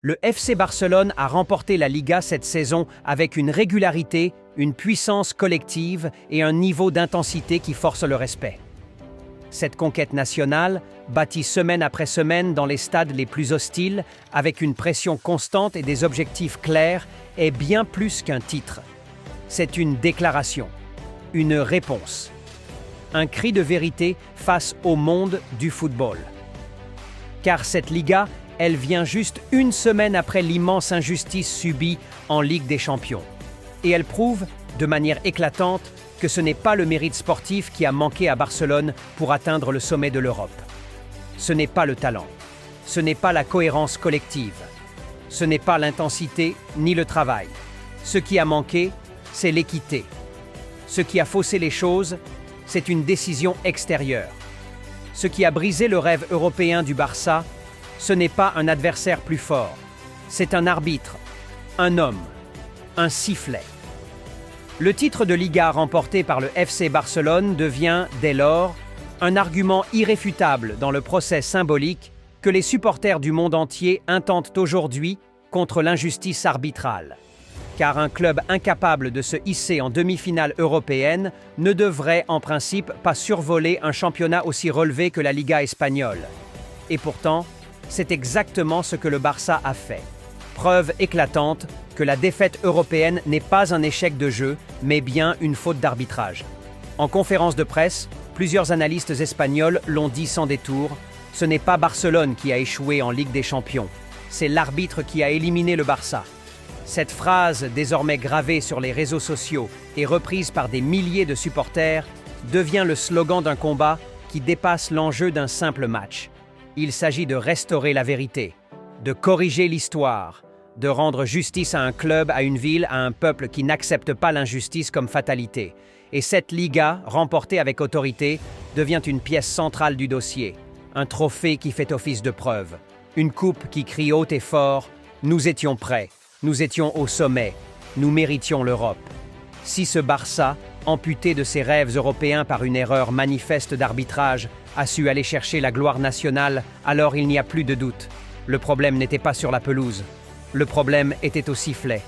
Le FC Barcelone a remporté la Liga cette saison avec une régularité, une puissance collective et un niveau d'intensité qui force le respect. Cette conquête nationale, bâtie semaine après semaine dans les stades les plus hostiles, avec une pression constante et des objectifs clairs, est bien plus qu'un titre. C'est une déclaration, une réponse, un cri de vérité face au monde du football. Car cette Liga, elle vient juste une semaine après l'immense injustice subie en Ligue des Champions. Et elle prouve, de manière éclatante, que ce n'est pas le mérite sportif qui a manqué à Barcelone pour atteindre le sommet de l'Europe. Ce n'est pas le talent, ce n'est pas la cohérence collective, ce n'est pas l'intensité ni le travail. Ce qui a manqué, c'est l'équité. Ce qui a faussé les choses, c'est une décision extérieure. Ce qui a brisé le rêve européen du Barça, ce n'est pas un adversaire plus fort, c'est un arbitre, un homme, un sifflet. Le titre de Liga remporté par le FC Barcelone devient, dès lors, un argument irréfutable dans le procès symbolique que les supporters du monde entier intentent aujourd'hui contre l'injustice arbitrale. Car un club incapable de se hisser en demi-finale européenne ne devrait, en principe, pas survoler un championnat aussi relevé que la Liga espagnole. Et pourtant, c'est exactement ce que le Barça a fait. Preuve éclatante que la défaite européenne n'est pas un échec de jeu, mais bien une faute d'arbitrage. En conférence de presse, plusieurs analystes espagnols l'ont dit sans détour, ce n'est pas Barcelone qui a échoué en Ligue des Champions, c'est l'arbitre qui a éliminé le Barça. Cette phrase, désormais gravée sur les réseaux sociaux et reprise par des milliers de supporters, devient le slogan d'un combat qui dépasse l'enjeu d'un simple match. Il s'agit de restaurer la vérité, de corriger l'histoire, de rendre justice à un club, à une ville, à un peuple qui n'accepte pas l'injustice comme fatalité. Et cette Liga, remportée avec autorité, devient une pièce centrale du dossier, un trophée qui fait office de preuve, une coupe qui crie haut et fort « Nous étions prêts, nous étions au sommet, nous méritions l'Europe ». Si ce Barça, amputé de ses rêves européens par une erreur manifeste d'arbitrage, a su aller chercher la gloire nationale, alors il n'y a plus de doute. Le problème n'était pas sur la pelouse. Le problème était au sifflet.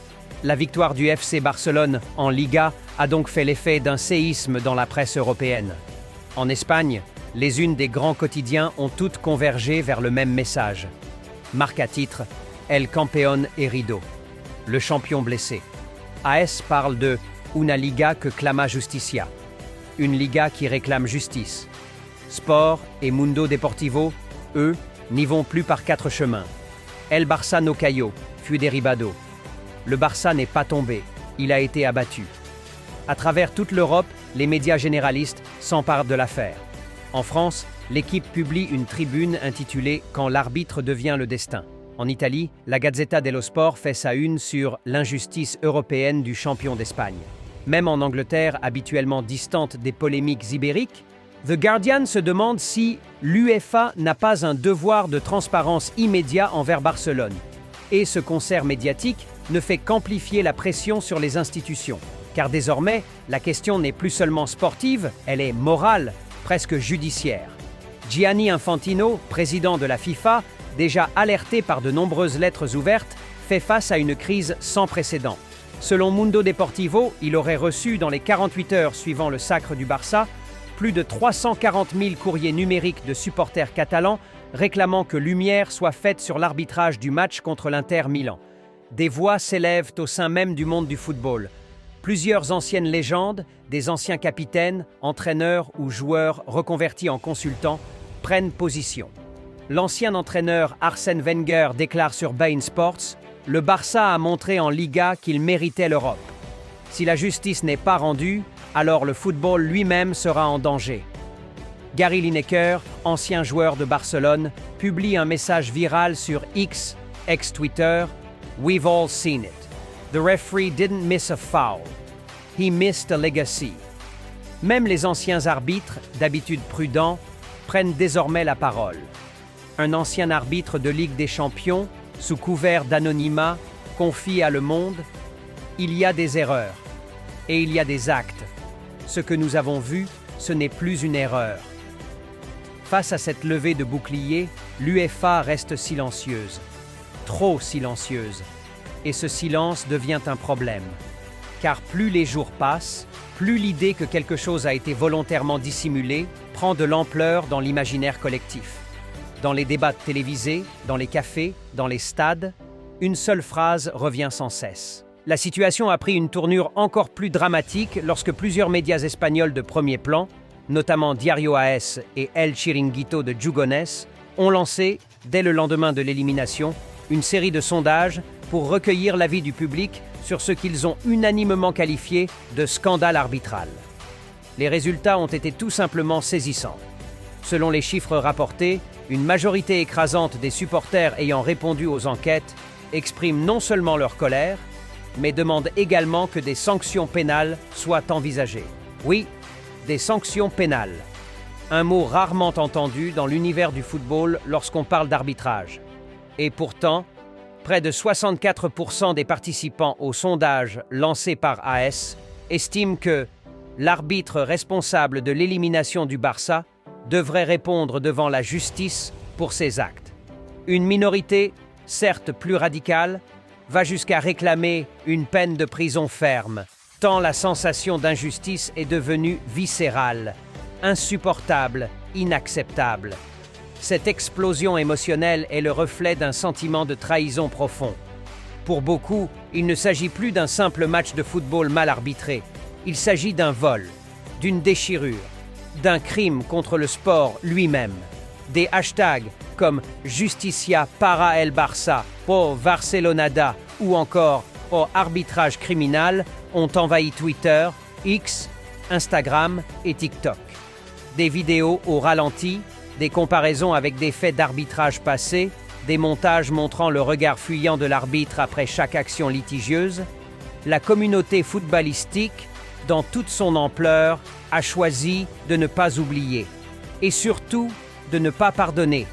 La victoire du FC Barcelone en Liga a donc fait l'effet d'un séisme dans la presse européenne. En Espagne, les unes des grands quotidiens ont toutes convergé vers le même message. Marque à titre, El Campeón herido, le champion blessé. AS parle de Una Liga que clama justicia, une Liga qui réclame justice. Sport et Mundo Deportivo, eux, n'y vont plus par quatre chemins. El Barça no cayó, fut derribado. Le Barça n'est pas tombé, il a été abattu. À travers toute l'Europe, les médias généralistes s'emparent de l'affaire. En France, l'équipe publie une tribune intitulée « Quand l'arbitre devient le destin ». En Italie, la Gazzetta dello Sport fait sa une sur l'injustice européenne du champion d'Espagne. Même en Angleterre, habituellement distante des polémiques ibériques, The Guardian se demande si l'UEFA n'a pas un devoir de transparence immédiat envers Barcelone. Et ce concert médiatique ne fait qu'amplifier la pression sur les institutions. Car désormais, la question n'est plus seulement sportive, elle est morale, presque judiciaire. Gianni Infantino, président de la FIFA, déjà alerté par de nombreuses lettres ouvertes, fait face à une crise sans précédent. Selon Mundo Deportivo, il aurait reçu dans les 48 heures suivant le sacre du Barça plus de 340 000 courriers numériques de supporters catalans réclamant que lumière soit faite sur l'arbitrage du match contre l'Inter Milan. Des voix s'élèvent au sein même du monde du football. Plusieurs anciennes légendes, des anciens capitaines, entraîneurs ou joueurs reconvertis en consultants, prennent position. L'ancien entraîneur Arsène Wenger déclare sur beIN Sports « Le Barça a montré en Liga qu'il méritait l'Europe. Si la justice n'est pas rendue, alors le football lui-même sera en danger. » Gary Lineker, ancien joueur de Barcelone, publie un message viral sur X, ex-Twitter, « We've all seen it. The referee didn't miss a foul. He missed a legacy. » Même les anciens arbitres, d'habitude prudents, prennent désormais la parole. Un ancien arbitre de Ligue des Champions, sous couvert d'anonymat, confie à Le Monde « Il y a des erreurs et il y a des actes. Ce que nous avons vu, ce n'est plus une erreur. » Face à cette levée de bouclier, l'UEFA reste silencieuse. trop silencieuse. Et ce silence devient un problème. Car plus les jours passent, plus l'idée que quelque chose a été volontairement dissimulé prend de l'ampleur dans l'imaginaire collectif. Dans les débats télévisés, dans les cafés, dans les stades, une seule phrase revient sans cesse. La situation a pris une tournure encore plus dramatique lorsque plusieurs médias espagnols de premier plan, notamment Diario AS et El Chiringuito de Jugones, ont lancé, dès le lendemain de l'élimination, une série de sondages pour recueillir l'avis du public sur ce qu'ils ont unanimement qualifié de scandale arbitral. Les résultats ont été tout simplement saisissants. Selon les chiffres rapportés, une majorité écrasante des supporters ayant répondu aux enquêtes expriment non seulement leur colère, mais demandent également que des sanctions pénales soient envisagées. Oui, des sanctions pénales. Un mot rarement entendu dans l'univers du football lorsqu'on parle d'arbitrage. Et pourtant, près de 64% des participants au sondage lancé par AS estiment que l'arbitre responsable de l'élimination du Barça devrait répondre devant la justice pour ses actes. Une minorité, certes plus radicale, va jusqu'à réclamer une peine de prison ferme, tant la sensation d'injustice est devenue viscérale, insupportable, inacceptable. Cette explosion émotionnelle est le reflet d'un sentiment de trahison profond. Pour beaucoup, il ne s'agit plus d'un simple match de football mal arbitré. Il s'agit d'un vol, d'une déchirure, d'un crime contre le sport lui-même. Des hashtags comme Justicia para el Barça, Pro Barcelonada ou encore Pro Arbitrage criminal ont envahi Twitter, X, Instagram et TikTok. Des vidéos au ralenti, des comparaisons avec des faits d'arbitrage passés, des montages montrant le regard fuyant de l'arbitre après chaque action litigieuse, la communauté footballistique, dans toute son ampleur, a choisi de ne pas oublier et surtout de ne pas pardonner.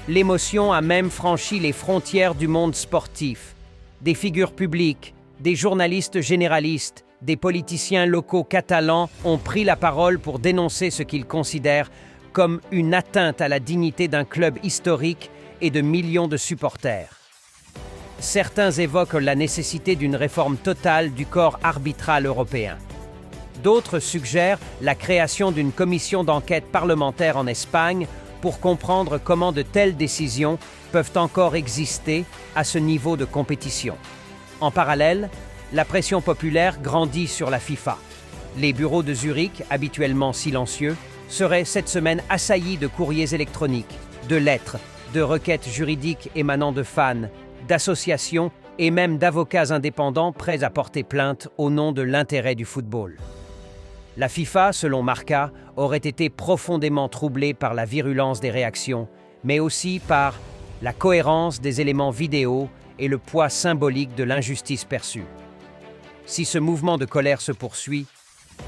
L'émotion a même franchi les frontières du monde sportif. Des figures publiques, des journalistes généralistes, des politiciens locaux catalans ont pris la parole pour dénoncer ce qu'ils considèrent comme une atteinte à la dignité d'un club historique et de millions de supporters. Certains évoquent la nécessité d'une réforme totale du corps arbitral européen. D'autres suggèrent la création d'une commission d'enquête parlementaire en Espagne pour comprendre comment de telles décisions peuvent encore exister à ce niveau de compétition. En parallèle, la pression populaire grandit sur la FIFA. Les bureaux de Zurich, habituellement silencieux, seraient cette semaine assaillis de courriers électroniques, de lettres, de requêtes juridiques émanant de fans, d'associations et même d'avocats indépendants prêts à porter plainte au nom de l'intérêt du football. La FIFA, selon Marca, aurait été profondément troublée par la virulence des réactions, mais aussi par la cohérence des éléments vidéo et le poids symbolique de l'injustice perçue. Si ce mouvement de colère se poursuit,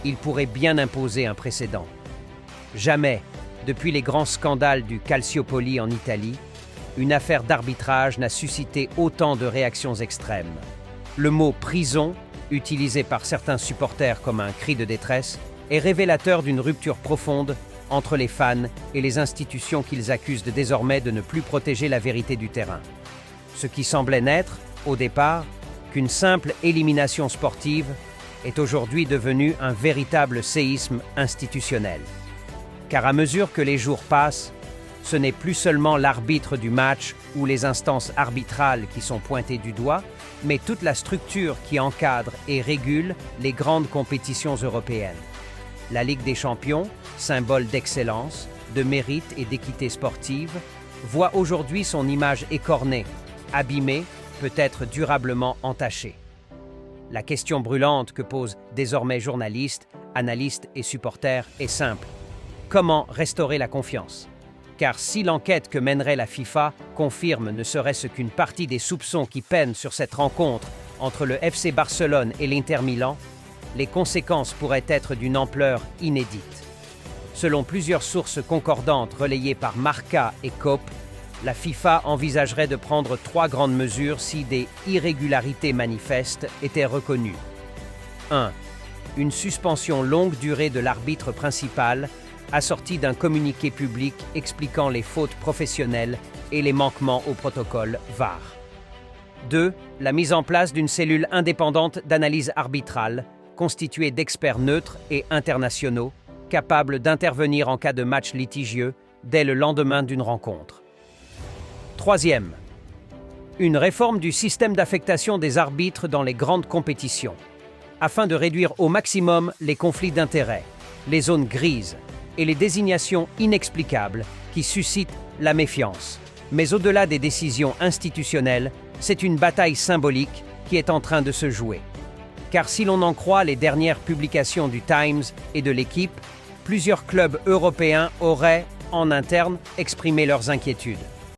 il pourrait bien imposer un précédent. Jamais, depuis les grands scandales du Calciopoli en Italie, une affaire d'arbitrage n'a suscité autant de réactions extrêmes. Le mot « prison », utilisé par certains supporters comme un cri de détresse, est révélateur d'une rupture profonde entre les fans et les institutions qu'ils accusent désormais de ne plus protéger la vérité du terrain. Ce qui semblait n'être, au départ, qu'une simple élimination sportive est aujourd'hui devenu un véritable séisme institutionnel. Car à mesure que les jours passent, ce n'est plus seulement l'arbitre du match ou les instances arbitrales qui sont pointées du doigt, mais toute la structure qui encadre et régule les grandes compétitions européennes. La Ligue des Champions, symbole d'excellence, de mérite et d'équité sportive, voit aujourd'hui son image écornée, abîmée, peut-être durablement entachée. La question brûlante que posent désormais journalistes, analystes et supporters est simple. Comment restaurer la confiance ? Car si l'enquête que mènerait la FIFA confirme ne serait-ce qu'une partie des soupçons qui pènent sur cette rencontre entre le FC Barcelone et l'Inter Milan, les conséquences pourraient être d'une ampleur inédite. Selon plusieurs sources concordantes relayées par Marca et COP, la FIFA envisagerait de prendre 3 grandes mesures si des irrégularités manifestes étaient reconnues. 1. Une suspension longue durée de l'arbitre principal, assortie d'un communiqué public expliquant les fautes professionnelles et les manquements au protocole VAR. 2. La mise en place d'une cellule indépendante d'analyse arbitrale, constituée d'experts neutres et internationaux, capables d'intervenir en cas de match litigieux dès le lendemain d'une rencontre. 3. Une réforme du système d'affectation des arbitres dans les grandes compétitions, afin de réduire au maximum les conflits d'intérêts, les zones grises et les désignations inexplicables qui suscitent la méfiance. Mais au-delà des décisions institutionnelles, c'est une bataille symbolique qui est en train de se jouer. Car si l'on en croit les dernières publications du Times et de l'Équipe, plusieurs clubs européens auraient, en interne, exprimé leurs inquiétudes.